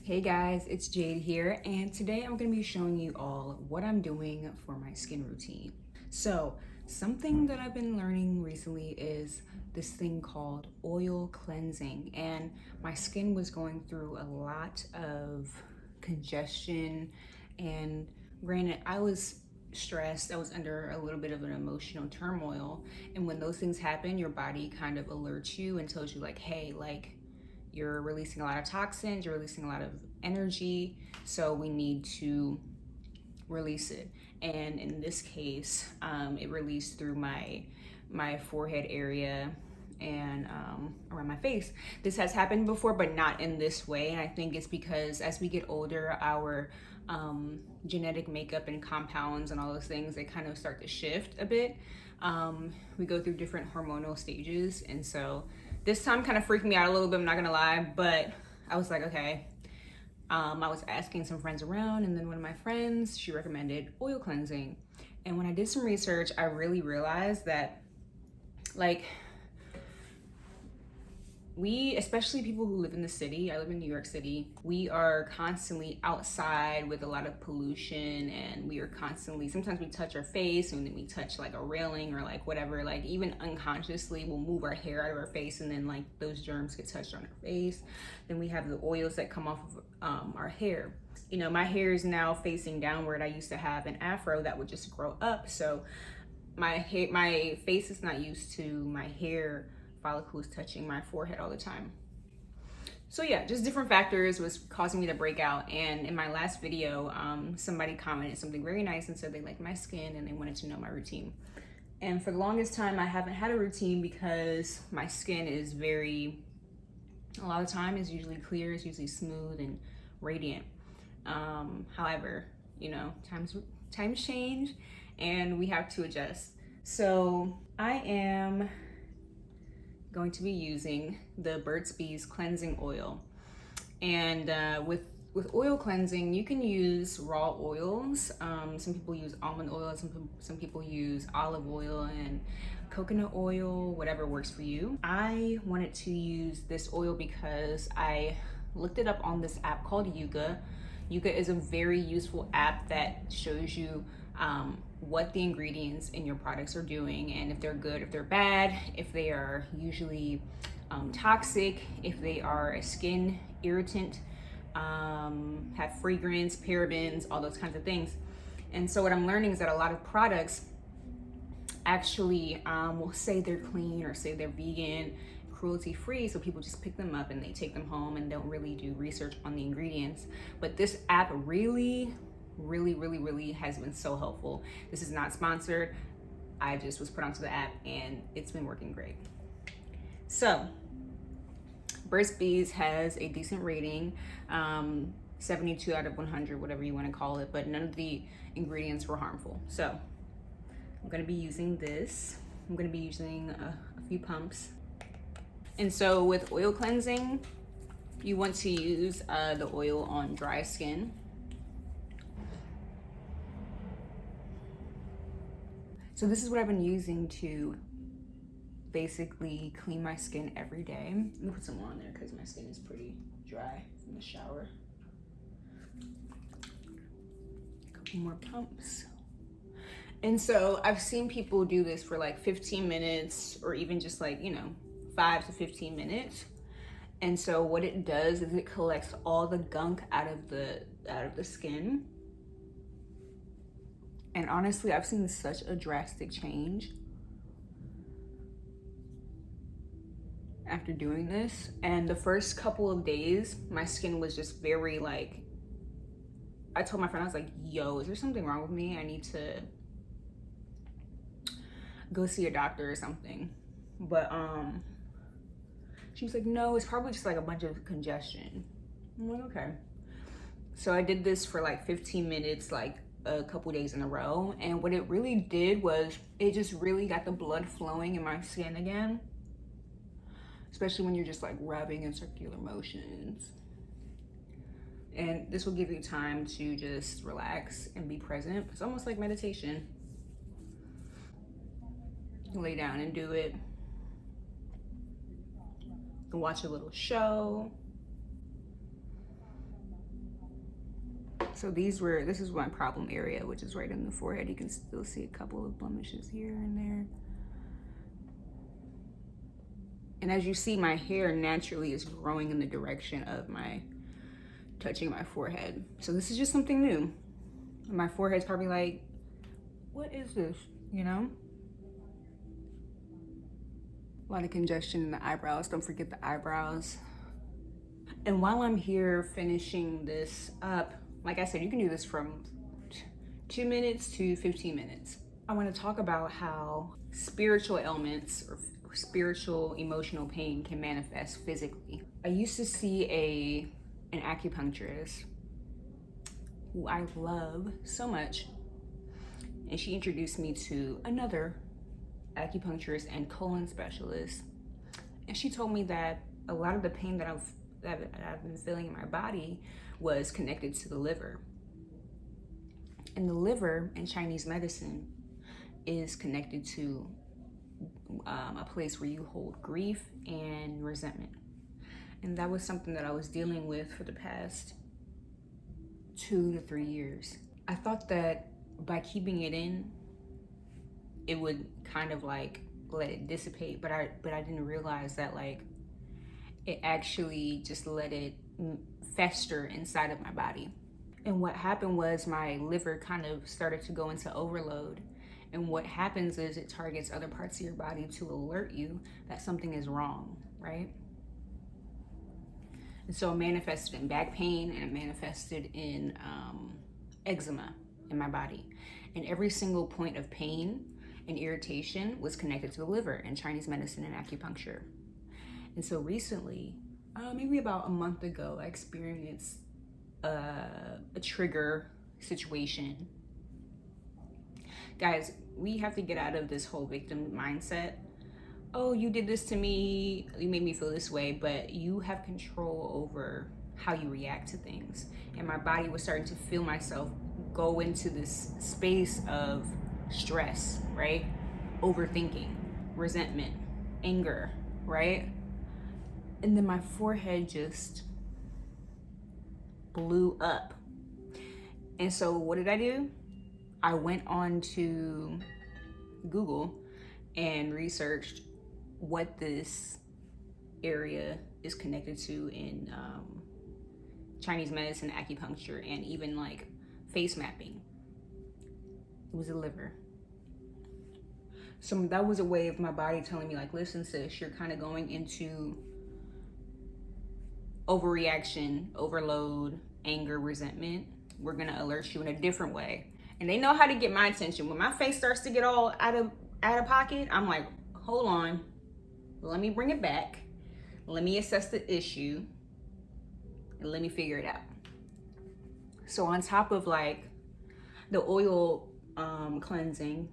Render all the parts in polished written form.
Hey guys, it's Jade here, and today I'm going to be showing you all what I'm doing for my skin routine. So, something that I've been learning recently is this thing called oil cleansing, and my skin was going through a lot of congestion. And granted, I was stressed, I was under a little bit of an emotional turmoil, and when those things happen, your body kind of alerts you and tells you, like, hey, like, you're releasing a lot of toxins, you're releasing a lot of energy, so we need to release it. And in this case, it released through my forehead area and around my face. This has happened before, but not in this way. And I think it's because as we get older, our genetic makeup and compounds and all those things, they kind of start to shift a bit. We go through different hormonal stages, and so this time kind of freaked me out a little bit, I'm not gonna lie, but I was like, okay. I was asking some friends around, and then one of my friends, she recommended oil cleansing. And when I did some research, I really realized that, like, we, especially people who live in the city, I live in New York City, we are constantly outside with a lot of pollution, and we are constantly, sometimes we touch our face and then we touch like a railing or like whatever, like even unconsciously we'll move our hair out of our face, and then like those germs get touched on our face. Then we have the oils that come off of our hair. You know, my hair is now facing downward. I used to have an afro that would just grow up, so my face is not used to my hair follicles touching my forehead all the time. So yeah, just different factors was causing me to break out. And in my last video, somebody commented something very nice and said they liked my skin and they wanted to know my routine. And for the longest time, I haven't had a routine because my skin is a lot of time is usually clear, it's usually smooth and radiant. However, you know, times change and we have to adjust. So I am going to be using the Burt's Bees cleansing oil. And with oil cleansing, you can use raw oils. Some people use almond oil, some people use olive oil and coconut oil, whatever works for you. I wanted to use this oil because I looked it up on this app called Yuka. Yuka is a very useful app that shows you what the ingredients in your products are doing, and if they're good, if they're bad, if they are usually toxic, if they are a skin irritant, have fragrance, parabens, all those kinds of things. And so what I'm learning is that a lot of products actually will say they're clean or say they're vegan, cruelty free, so people just pick them up and they take them home and don't really do research on the ingredients. But this app really has been so helpful. This is not sponsored. I just was put onto the app and it's been working great. So Burt's Bees has a decent rating, 72 out of 100, whatever you want to call it, but none of the ingredients were harmful. So I'm going to be using this. I'm going to be using a few pumps. And so with oil cleansing, you want to use the oil on dry skin. So this is what I've been using to basically clean my skin every day. Let me put some on there because my skin is pretty dry from the shower. A couple more pumps. And so I've seen people do this for like 15 minutes or even just like, you know, 5 to 15 minutes. And so what it does is it collects all the gunk out of the skin. And honestly, I've seen such a drastic change after doing this. And the first couple of days, my skin was just very like, I told my friend, I was like, yo, is there something wrong with me? I need to go see a doctor or something. But she was like, no, it's probably just like a bunch of congestion. I'm like, okay. So I did this for like 15 minutes, like a couple days in a row, and what it really did was it just really got the blood flowing in my skin again, especially when you're just like rubbing in circular motions. And this will give you time to just relax and be present. It's almost like meditation. Lay down and do it. Watch a little show. So this is my problem area, which is right in the forehead. You can still see a couple of blemishes here and there. And as you see, my hair naturally is growing in the direction of touching my forehead. So this is just something new. My forehead's probably like, what is this, you know? A lot of congestion in the eyebrows. Don't forget the eyebrows. And while I'm here finishing this up, like I said, you can do this from 2 minutes to 15 minutes. I want to talk about how spiritual ailments or spiritual emotional pain can manifest physically. I used to see an acupuncturist who I love so much, and she introduced me to another acupuncturist and colon specialist, and she told me that a lot of the pain that I've been feeling in my body was connected to the liver. And the liver in Chinese medicine is connected to a place where you hold grief and resentment. And that was something that I was dealing with for the past 2 to 3 years. I thought that by keeping it in, it would kind of like let it dissipate, but I didn't realize that like it actually just let it fester inside of my body. And what happened was my liver kind of started to go into overload. And what happens is it targets other parts of your body to alert you that something is wrong, right? And so it manifested in back pain, and it manifested in eczema in my body. And every single point of pain and irritation was connected to the liver in Chinese medicine and acupuncture. And so recently, maybe about a month ago, I experienced a trigger situation. Guys, we have to get out of this whole victim mindset. Oh, you did this to me, you made me feel this way, but you have control over how you react to things. And my body was starting to feel myself go into this space of stress, right? Overthinking, resentment, anger, right? And then my forehead just blew up. And so what did I do? I went on to Google and researched what this area is connected to in Chinese medicine, acupuncture, and even like face mapping. It was the liver. So that was a way of my body telling me like, listen sis, you're kind of going into overreaction, overload, anger, resentment. We're gonna alert you in a different way. And they know how to get my attention. When my face starts to get all out of pocket, I'm like, hold on, let me bring it back. Let me assess the issue and let me figure it out. So on top of like the oil cleansing,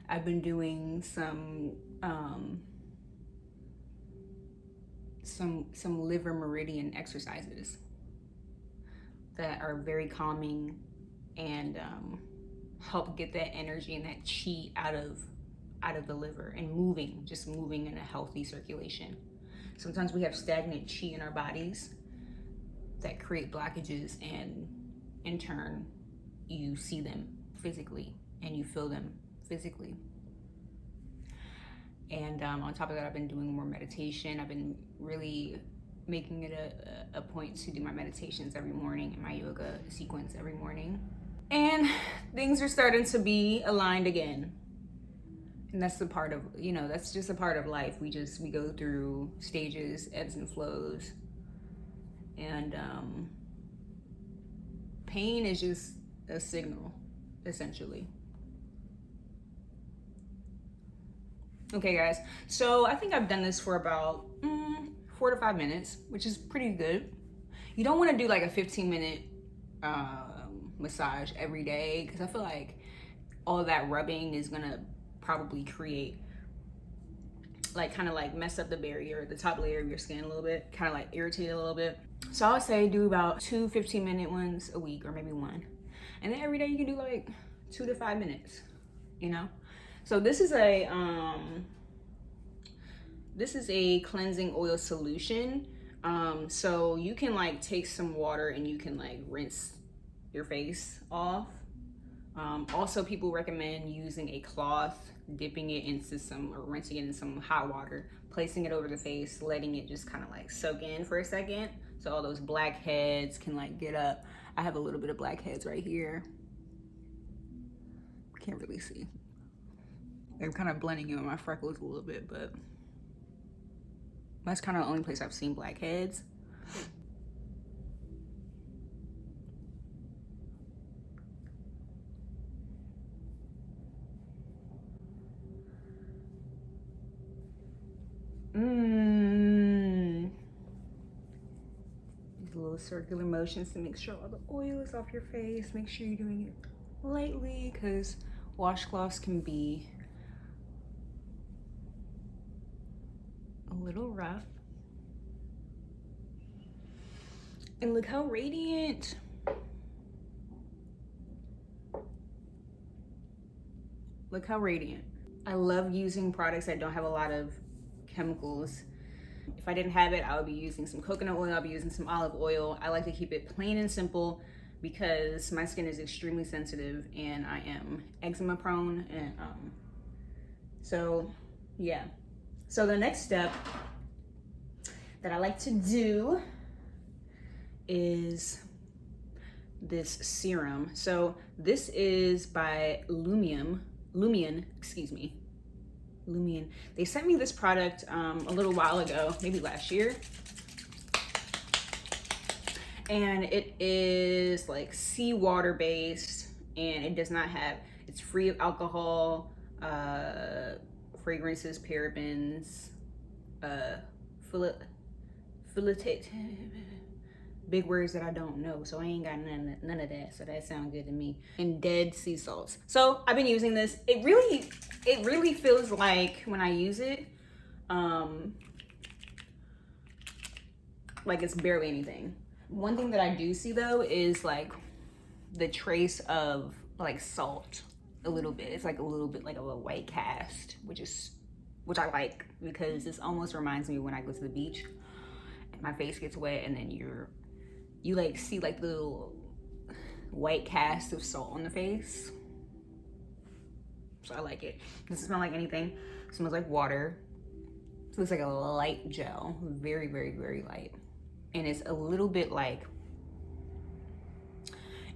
I've been doing some liver meridian exercises that are very calming and help get that energy and that chi out of the liver and moving in a healthy circulation. Sometimes we have stagnant chi in our bodies that create blockages, and in turn you see them physically and you feel them physically. And on top of that, I've been doing more meditation. I've been really making it a point to do my meditations every morning and my yoga sequence every morning. And things are starting to be aligned again. And that's the part of, that's just a part of life. We go through stages, ebbs and flows. And pain is just a signal, essentially. Okay, guys. So I think I've done this for about 4 to 5 minutes, which is pretty good. You don't want to do like a 15-minute massage every day, because I feel like all that rubbing is gonna probably create kind of mess up the barrier, the top layer of your skin a little bit, kind of like irritate it a little bit. So I would say do about 2 15-minute ones a week, or maybe 1. And then every day you can do like 2 to 5 minutes, So this is a cleansing oil solution So you can like take some water and you can like rinse your face off. Also, people recommend using a cloth, dipping it into some, or rinsing it in some hot water, placing it over the face, letting it just kind of like soak in for a second, so all those blackheads can like get up. I have a little bit of blackheads right here. Can't really see. They're kind of blending in with my freckles a little bit, but that's kind of the only place I've seen blackheads. These little circular motions to make sure all the oil is off your face. Make sure you're doing it lightly, because washcloths can be a little rough. And look how radiant. Look how radiant. I love using products that don't have a lot of chemicals. If I didn't have it, I would be using some coconut oil, I'll be using some olive oil. I like to keep it plain and simple because my skin is extremely sensitive and I am eczema prone. And so yeah. So the next step that I like to do is this serum. So this is by Lumian. They sent me this product a little while ago, maybe last year. And it is like seawater based, and it does not have, it's free of alcohol, fragrances, parabens, big words that I don't know, so I ain't got none of that, so that sounds good to me. And dead sea salts. So I've been using this. It really feels like when I use it, like it's barely anything. One thing that I do see though is like the trace of like salt a little bit. It's like a little bit like a white cast, which I like, because this almost reminds me of when I go to the beach and my face gets wet, and then you like see like the little white cast of salt on the face. So I like it. It doesn't smell like anything. It smells like water. It looks like a light gel, very, very, very light. And it's a little bit like,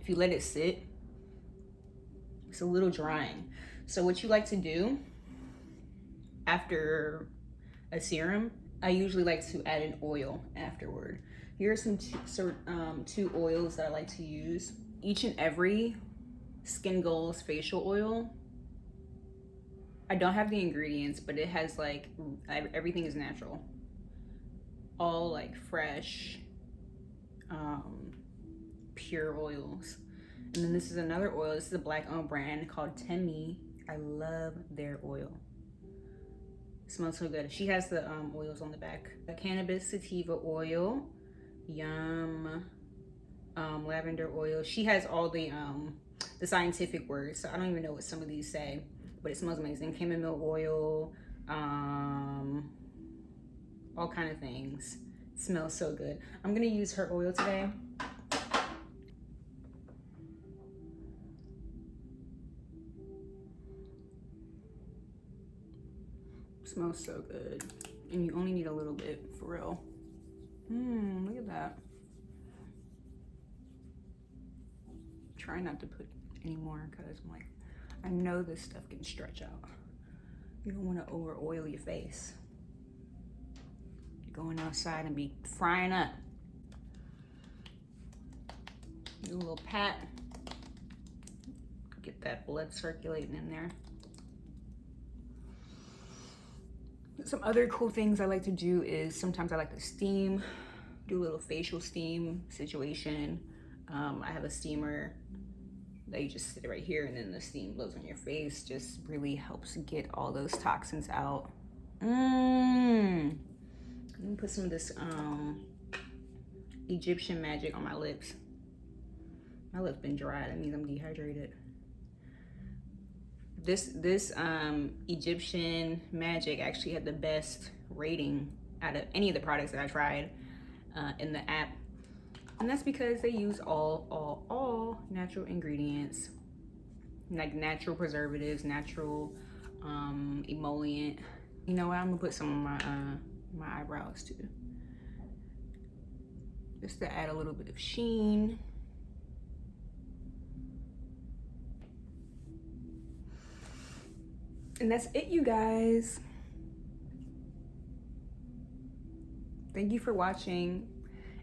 if you let it sit, it's a little drying. So what you like to do after a serum, I usually like to add an oil afterward. Here are some two oils that I like to use. Each and every Skin Goals facial oil, I don't have the ingredients, but it has like, everything is natural. All like fresh, pure oils. And then this is another oil. This is a black-owned brand called Temi. I love their oil. It smells so good. She has the oils on the back. A cannabis sativa oil, yum, lavender oil. She has all the scientific words, so I don't even know what some of these say, but it smells amazing. Chamomile oil, all kind of things. It smells so good. I'm gonna use her oil today. It smells so good. And you only need a little bit, for real. Look at that. Try not to put any more, because I'm like, I know this stuff can stretch out. You don't want to over oil your face. You're going outside and be frying up. Do a little pat. Get that blood circulating in there. Some other cool things I like to do is sometimes I like to steam, do a little facial steam situation. I have a steamer that you just sit right here, and then the steam blows on your face. Just really helps get all those toxins out. Let me put some of this Egyptian magic on my lips. My lips been dry, that means I'm dehydrated. This Egyptian magic actually had the best rating out of any of the products that I tried. in the app. And that's because they use all natural ingredients, like natural preservatives, natural emollient. You know what? I'm gonna put some of my eyebrows too, just to add a little bit of sheen. And that's it, you guys. Thank you for watching,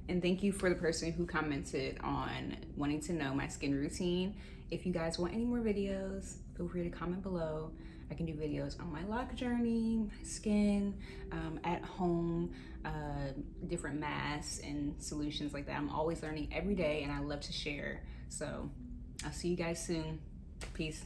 and thank you for the person who commented on wanting to know my skin routine. If you guys want any more videos, feel free to comment below. I can do videos on my lock journey, my skin, at home, different masks and solutions like that. I'm always learning every day, and I love to share. So I'll see you guys soon. Peace.